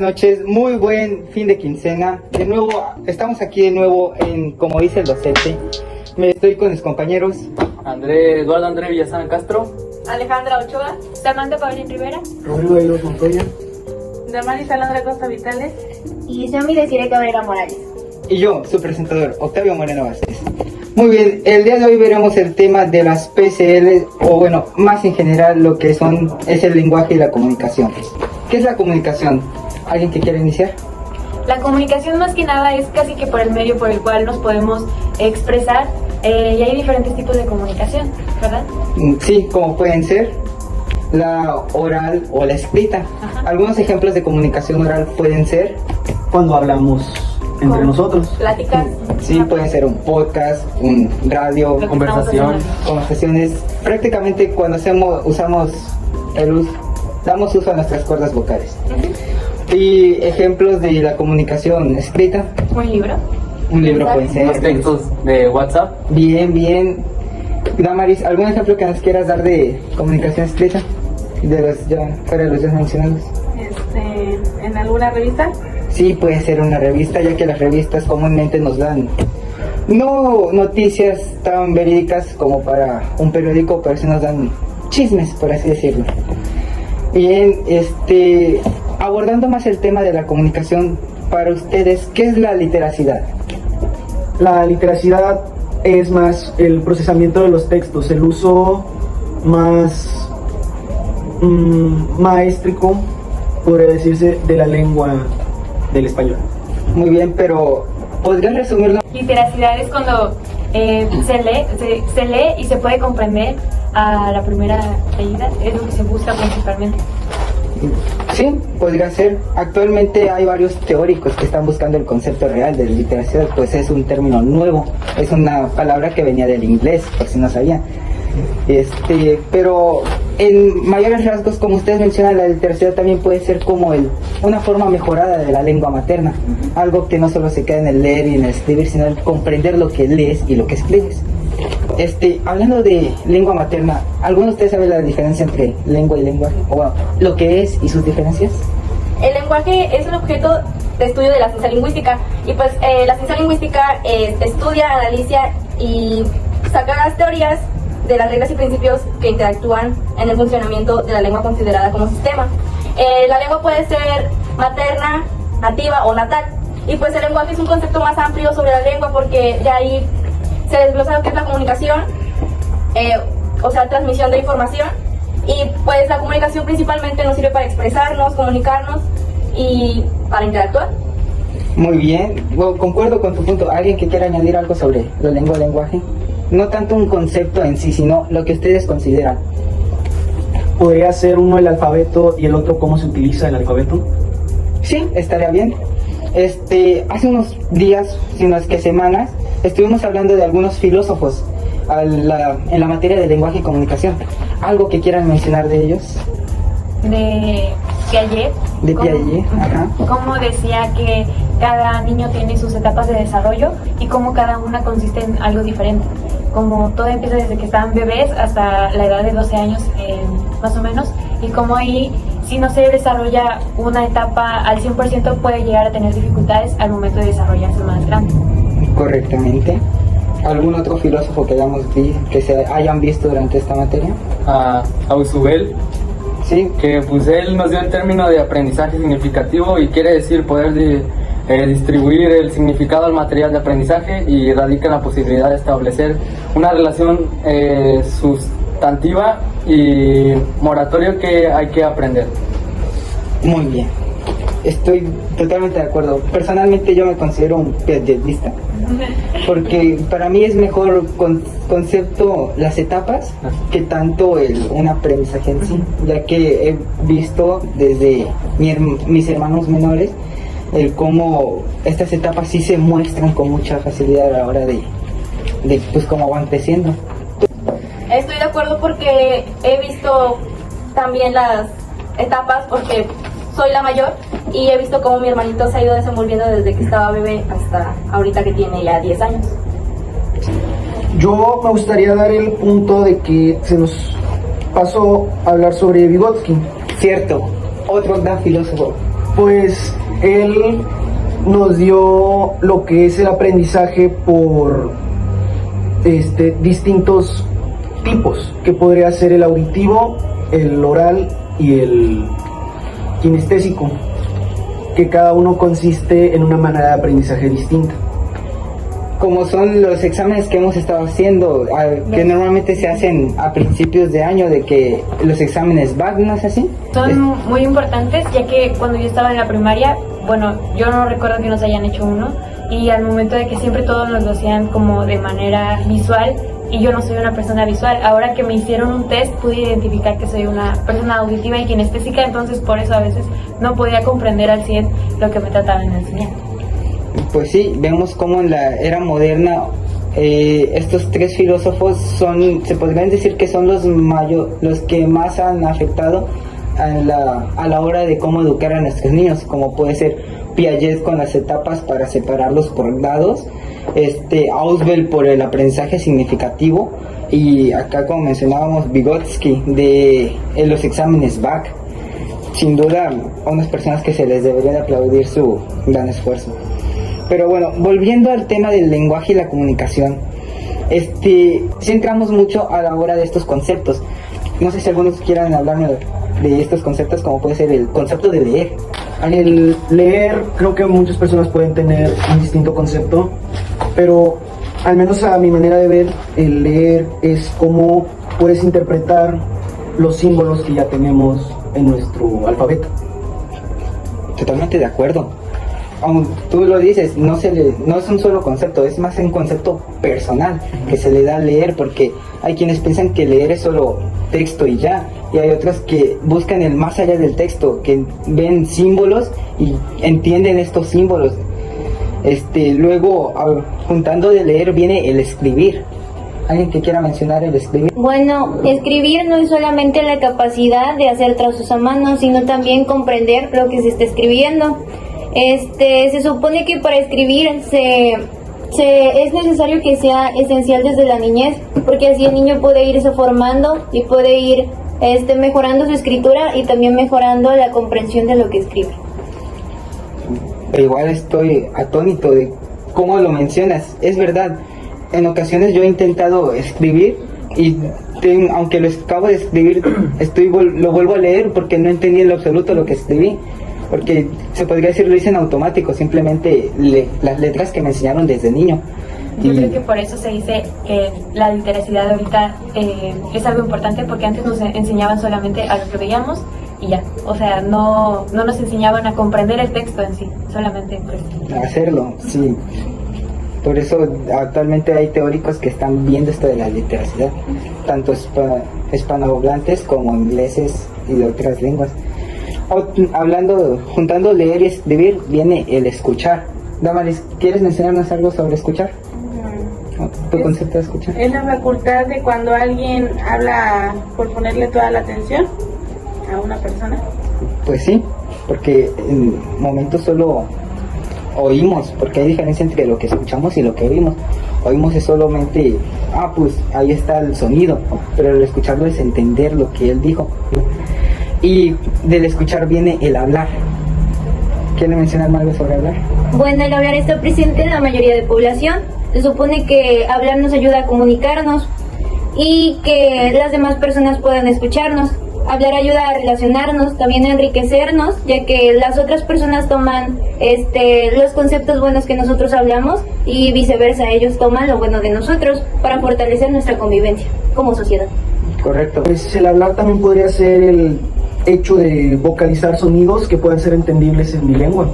buenas noches, muy buen fin de quincena. De nuevo, estamos aquí de nuevo en, como dice el docente, me estoy con mis compañeros. Eduardo André Villazán Castro. Alejandra Ochoa. Samantha Paulín Rivera. Rodrigo Aguilar Montoya. Damaris Alondra Costa Vitales. Y Sammy Desiree Cabrera Morales. Y yo, su presentador, Octavio Moreno Vázquez. Muy bien, el día de hoy veremos el tema de las PCL, o bueno, más en general lo que es el lenguaje y la comunicación. ¿Qué es la comunicación? ¿Alguien que quiera iniciar? La comunicación más que nada es casi que por el medio por el cual nos podemos expresar y hay diferentes tipos de comunicación, ¿verdad? Sí, como pueden ser la oral o la escrita. Ajá. Algunos ejemplos de comunicación oral pueden ser... Cuando hablamos entre nosotros. Pláticas. Sí, puede ser un podcast, un radio, Lo que conversación. estamos haciendo. conversaciones. Prácticamente cuando damos uso a nuestras cuerdas vocales. Y ejemplos de la comunicación escrita. Un libro. Un libro puede Los ser. textos de WhatsApp. Bien. Damaris, ¿algún ejemplo que nos quieras dar de comunicación escrita? De los ya fuera de los ya mencionados. ¿En alguna revista? Sí, puede ser una revista, ya que las revistas comúnmente nos dan no noticias tan verídicas como para un periódico, pero sí nos dan chismes, por así decirlo. Bien, abordando más el tema de la comunicación, para ustedes, ¿qué es la literacidad? La literacidad es más el procesamiento de los textos, el uso más maestrico, podría decirse, de la lengua del español. Muy bien, pero ¿podrías resumirlo? Literacidad es cuando se lee y se puede comprender a la primera leída, es lo que se busca principalmente. Sí, podría ser. Actualmente hay varios teóricos que están buscando el concepto real de literacidad, pues es un término nuevo, es una palabra que venía del inglés, por si no sabían. Pero en mayores rasgos, como ustedes mencionan, la literacidad también puede ser como una forma mejorada de la lengua materna, algo que no solo se queda en el leer y en el escribir, sino en comprender lo que lees y lo que escribes. Hablando de lengua materna, ¿alguno de ustedes sabe la diferencia entre lengua y lenguaje? O bueno, lo que es y sus diferencias. El lenguaje es un objeto de estudio de la ciencia lingüística y pues la ciencia lingüística estudia, analiza y saca las teorías de las reglas y principios que interactúan en el funcionamiento de la lengua considerada como sistema. La lengua puede ser materna, nativa o natal y pues el lenguaje es un concepto más amplio sobre la lengua porque de ahí se desglosa lo que es la comunicación, o sea, transmisión de información y pues la comunicación principalmente nos sirve para expresarnos, comunicarnos y para interactuar. Muy bien, bueno, concuerdo con tu punto. ¿Alguien que quiera añadir algo sobre la lengua y lenguaje? No tanto un concepto en sí, sino lo que ustedes consideran. ¿Podría ser uno el alfabeto y el otro cómo se utiliza el alfabeto? Sí, estaría bien. Hace unos días, si no es que semanas, estuvimos hablando de algunos filósofos en la materia de lenguaje y comunicación. ¿Algo que quieran mencionar de ellos? De Piaget. De Piaget, ajá. Como decía que cada niño tiene sus etapas de desarrollo y como cada una consiste en algo diferente. Como todo empieza desde que están bebés hasta la edad de 12 años más o menos, y como ahí si no se desarrolla una etapa al 100% puede llegar a tener dificultades al momento de desarrollarse más grande. Correctamente. ¿Algún otro filósofo que se hayan visto durante esta materia? A Ausubel, Sí, que pues él nos dio el término de aprendizaje significativo y quiere decir poder distribuir el significado al material de aprendizaje y radica en la posibilidad de establecer una relación sustantiva y moratorio que hay que aprender. muy bien. Estoy totalmente de acuerdo. Personalmente yo me considero un piagetista, porque para mí es mejor concepto las etapas que tanto un aprendizaje en sí, ya que he visto desde mis hermanos menores el cómo estas etapas sí se muestran con mucha facilidad a la hora de pues cómo van creciendo. Estoy de acuerdo porque he visto también las etapas porque soy la mayor y he visto cómo mi hermanito se ha ido desenvolviendo desde que estaba bebé hasta ahorita que tiene ya 10 años. Yo me gustaría dar el punto de que se nos pasó a hablar sobre Vygotsky. Cierto, otro gran filósofo. Pues él nos dio lo que es el aprendizaje por distintos tipos, que podría ser el auditivo, el oral y el kinestésico, que cada uno consiste en una manera de aprendizaje distinta. Como son los exámenes que hemos estado haciendo, que normalmente se hacen a principios de año, de que los exámenes BAC, ¿no es así? Son muy importantes, ya que cuando yo estaba en la primaria, bueno, yo no recuerdo que nos hayan hecho uno, y al momento de que siempre todos nos lo hacían como de manera visual, y yo no soy una persona visual. Ahora que me hicieron un test, pude identificar que soy una persona auditiva y kinestésica, entonces por eso a veces no podía comprender al 100 lo que me trataban de enseñar. Pues sí, vemos cómo en la era moderna estos tres filósofos se podrían decir que son los que más han afectado a la hora de cómo educar a nuestros niños, como puede ser Piaget con las etapas para separarlos por grados, Ausubel por el aprendizaje significativo, y acá, como mencionábamos, Vygotsky de los exámenes BAC. Sin duda, a unas personas que se les debería de aplaudir su gran esfuerzo. Pero bueno, volviendo al tema del lenguaje y la comunicación, centramos mucho a la hora de estos conceptos. No sé si algunos quieran hablarme de estos conceptos, como puede ser el concepto de leer. El leer, creo que muchas personas pueden tener un distinto concepto, pero al menos a mi manera de ver, el leer es cómo puedes interpretar los símbolos que ya tenemos en nuestro alfabeto. Totalmente de acuerdo. Aunque tú lo dices, no es un solo concepto, es más un concepto personal que se le da a leer, porque hay quienes piensan que leer es solo texto y ya, y hay otros que buscan el más allá del texto, que ven símbolos y entienden estos símbolos. Luego, juntando de leer, viene el escribir. ¿Alguien que quiera mencionar el escribir? Bueno, escribir no es solamente la capacidad de hacer trazos a mano, sino también comprender lo que se está escribiendo. Se supone que para escribir es necesario que sea esencial desde la niñez, porque así el niño puede irse formando y puede ir mejorando su escritura y también mejorando la comprensión de lo que escribe. Igual estoy atónito de cómo lo mencionas. Es verdad, en ocasiones yo he intentado escribir y aunque lo acabo de escribir, lo vuelvo a leer porque no entendí en lo absoluto lo que escribí. Porque se podría decir lo hice en automático, simplemente las letras que me enseñaron desde niño. Yo creo que por eso se dice que la literacidad de ahorita es algo importante, porque antes nos enseñaban solamente a lo que veíamos y ya. O sea, no nos enseñaban a comprender el texto en sí, solamente pues. Hacerlo, sí. Por eso actualmente hay teóricos que están viendo esto de la literacidad, tanto hispanohablantes como ingleses y de otras lenguas. Juntando leer y escribir, viene el escuchar. Damaris, ¿quieres mencionarnos algo sobre escuchar? ¿Tu concepto de escuchar? Es la facultad de cuando alguien habla por ponerle toda la atención a una persona. Pues sí, porque en momentos solo oímos, porque hay diferencia entre lo que escuchamos y lo que oímos. Oímos es solamente, pues ahí está el sonido, pero el escucharlo es entender lo que él dijo. Y del escuchar viene el hablar. ¿Quieren mencionar algo sobre hablar? Bueno, el hablar está presente en la mayoría de población. Se supone que hablar nos ayuda a comunicarnos y que las demás personas puedan escucharnos. Hablar ayuda a relacionarnos, también a enriquecernos, ya que las otras personas toman los conceptos buenos que nosotros hablamos y viceversa, ellos toman lo bueno de nosotros para fortalecer nuestra convivencia como sociedad. Correcto. Pues el hablar también podría ser el hecho de vocalizar sonidos que puedan ser entendibles en mi lengua.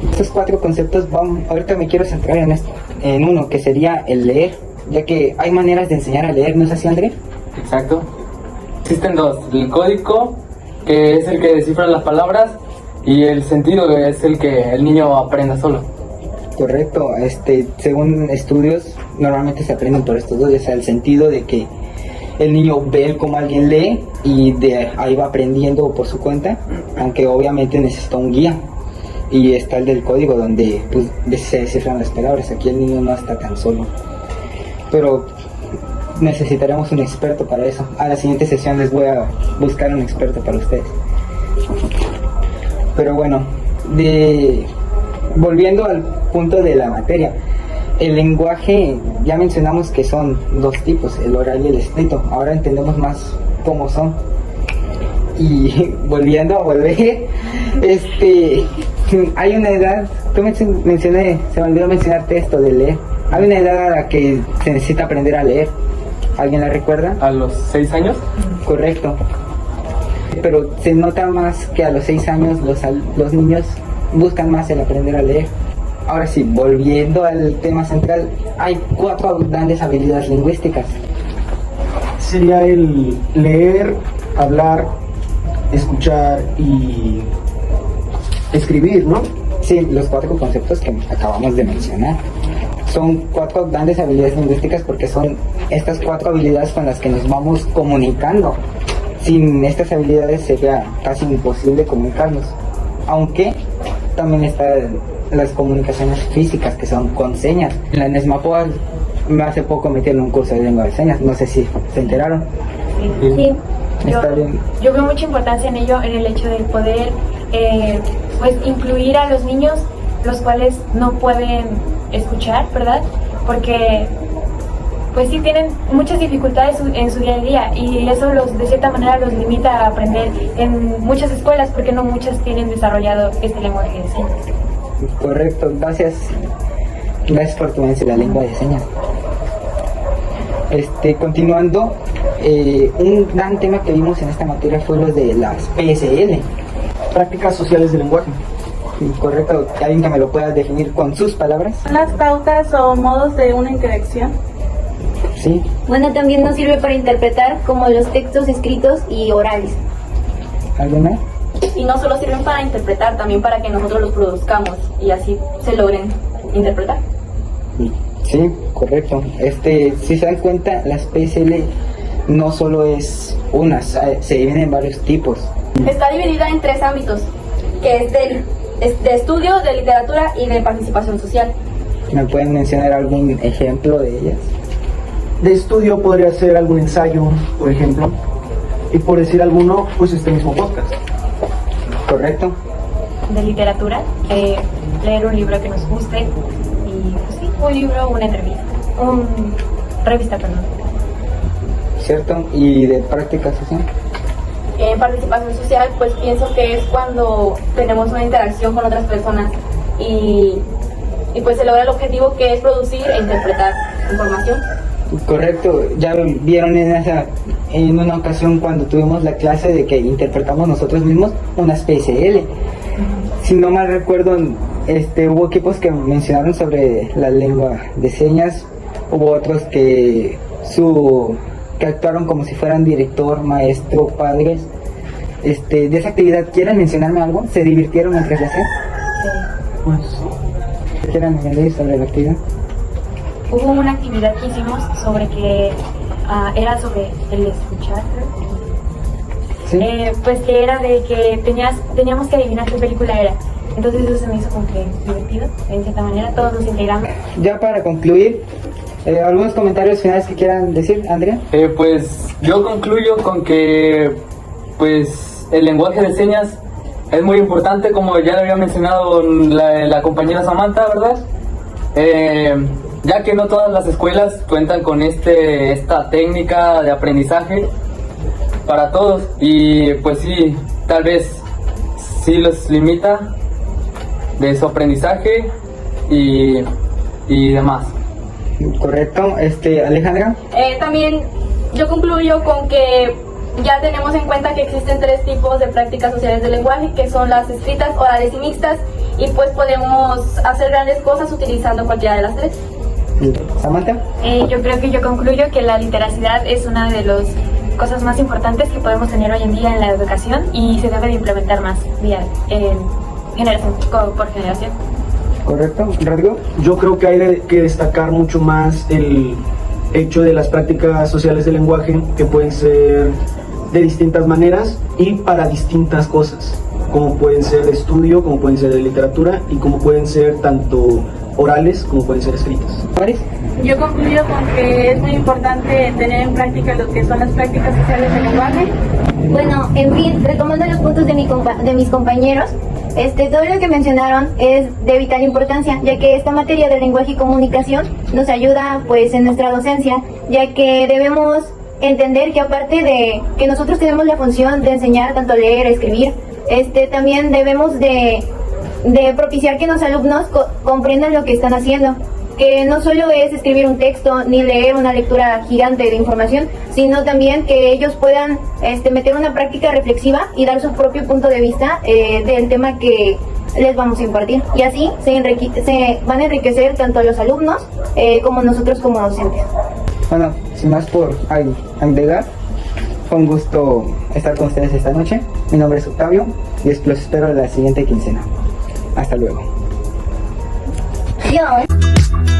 Estos 4 conceptos, ahorita me quiero centrar en uno, que sería el leer, ya que hay maneras de enseñar a leer, ¿no es así, André? Exacto. Existen dos: el código, que es el que descifra las palabras, y el sentido, que es el que el niño aprenda solo. Correcto. Según estudios, normalmente se aprenden por estos dos, ya sea el sentido de que el niño ve cómo alguien lee y de ahí va aprendiendo por su cuenta, aunque obviamente necesita un guía. Y está el del código, donde pues, se descifran las palabras. Aquí el niño no está tan solo. Pero necesitaremos un experto para eso. A la siguiente sesión les voy a buscar un experto para ustedes. Pero bueno, Volviendo al punto de la materia, el lenguaje, ya mencionamos que son dos tipos, el oral y el escrito. Ahora entendemos más cómo son. Y volviendo a volver, hay una edad, tú mencioné, se me olvidó mencionarte esto de leer. Hay una edad a la que se necesita aprender a leer. ¿Alguien la recuerda? ¿A los 6 años? Correcto. Pero se nota más que a los 6 años los niños buscan más el aprender a leer. Ahora sí, volviendo al tema central, hay 4 grandes habilidades lingüísticas. Sería el leer, hablar, escuchar y escribir, ¿no? Sí, los 4 conceptos que acabamos de mencionar. Son 4 grandes habilidades lingüísticas porque son estas 4 habilidades con las que nos vamos comunicando. Sin estas habilidades sería casi imposible comunicarnos. Aunque también están las comunicaciones físicas, que son con señas. En la NESMAPOA hace poco metieron un curso de lengua de señas, no sé si se enteraron. Sí. Está bien. Yo veo mucha importancia en ello, en el hecho de poder pues incluir a los niños, los cuales no pueden escuchar, ¿verdad? Porque pues sí tienen muchas dificultades en su día a día, y eso de cierta manera los limita a aprender en muchas escuelas, porque no muchas tienen desarrollado este lenguaje de señas. Correcto, gracias por tu mención, la lengua de señas. Continuando, un gran tema que vimos en esta materia fue los de las PSL. Prácticas sociales del lenguaje. Correcto, alguien que me lo pueda definir con sus palabras. Son las pautas o modos de una interacción. Sí. Bueno, también nos sirve para interpretar como los textos escritos y orales. ¿Algo más? Y no solo sirven para interpretar, también para que nosotros los produzcamos y así se logren interpretar. Sí, correcto. Si se dan cuenta, las PSL no solo es una, se dividen en varios tipos. Está dividida en 3 ámbitos, que es de estudio, de literatura y de participación social. ¿Me pueden mencionar algún ejemplo de ellas? De estudio podría ser algún ensayo, por ejemplo. Y por decir alguno, pues este mismo podcast. Correcto. De literatura, leer un libro que nos guste, y pues sí, un libro, una revista, perdón. ¿Cierto? ¿Y de práctica social? En participación social, pues pienso que es cuando tenemos una interacción con otras personas y pues se logra el objetivo, que es producir e interpretar información. Correcto, ya vieron en una ocasión cuando tuvimos la clase de que interpretamos nosotros mismos unas PSL. Si no mal recuerdo, hubo equipos que mencionaron sobre la lengua de señas, hubo otros que actuaron como si fueran director, maestro, padres. De esa actividad, ¿quieren mencionarme algo? ¿Se divirtieron entre clase? Pues, ¿Quieren añadir sobre la actividad? Hubo una actividad que hicimos sobre que era sobre el escuchar, ¿Sí? pues que era de que teníamos que adivinar qué película era. Entonces eso se me hizo como que divertido, en cierta manera, todos nos integramos. Ya para concluir, ¿algunos comentarios finales que quieran decir, Andrea? Pues yo concluyo con que pues el lenguaje de señas es muy importante, como ya le había mencionado la compañera Samantha, ¿verdad? Ya que no todas las escuelas cuentan con esta técnica de aprendizaje para todos, y pues sí, tal vez sí los limita de su aprendizaje y demás. Correcto, Alejandra. También yo concluyo con que ya tenemos en cuenta que existen 3 tipos de prácticas sociales del lenguaje, que son las escritas, orales y mixtas, y pues podemos hacer grandes cosas utilizando cualquiera de las 3. Samantha. Yo creo que yo concluyo que la literacidad es una de las cosas más importantes que podemos tener hoy en día en la educación, y se debe de implementar más generación por generación. Correcto, Rodrigo. yo creo que hay que destacar mucho más el hecho de las prácticas sociales del lenguaje, que pueden ser de distintas maneras y para distintas cosas, como pueden ser de estudio, como pueden ser de literatura, y como pueden ser tanto orales como pueden ser escritas. Maris. Yo concluyo con que es muy importante tener en práctica lo que son las prácticas sociales del lenguaje. Bueno, en fin, retomando los puntos de mis compañeros, Todo lo que mencionaron es de vital importancia, ya que esta materia de lenguaje y comunicación nos ayuda pues en nuestra docencia, ya que debemos entender que aparte de que nosotros tenemos la función de enseñar tanto a leer, a escribir, también debemos de propiciar que los alumnos comprendan lo que están haciendo, que no solo es escribir un texto ni leer una lectura gigante de información, sino también que ellos puedan meter una práctica reflexiva y dar su propio punto de vista del tema que les vamos a impartir. Y así se van a enriquecer tanto los alumnos como nosotros como docentes. Bueno, sin más por agregar, fue un gusto estar con ustedes esta noche. Mi nombre es Octavio y los espero en la siguiente quincena. Hasta luego. Adiós.